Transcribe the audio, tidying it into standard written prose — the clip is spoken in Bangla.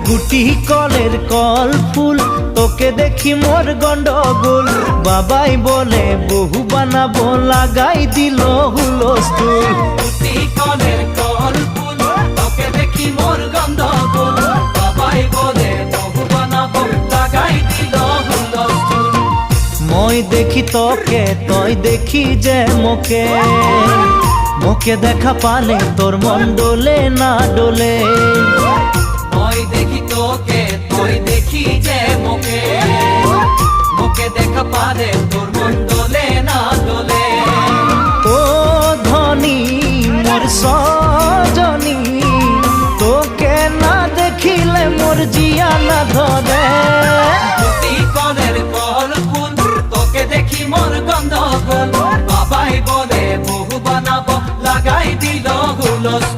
গুটি কলের কল ফুল, তোকে দেখি মোর গন্ডগোল। বাবাই বলে বহু বানাবো, লাগাই দিল হুলস্থুল। গুটি কলের কল ফুল, তোকে দেখি মোর গন্ডগোল। বাবাই বলে বহু বানাবো, লাগাই দিল হুলস্থুল। মই দেখি তোকে, তই দেখি যে মোকে, মোকে দেখা পালে তোর মন ডোলে না ডোলে। মই দেখি তোকে, তুই দেখি যে মোকে, মোকে দেখা পারে তোর মন দোলে না দোলে। ও ধনী মোর সজনী, তোকে না দেখিলে মোর জিয়া না ধরে। গুটি কলের কল ফুল, তোকে দেখি মোর গন্ধগোল। বাবাই বলে বহু বানাবো, লাগাই দিল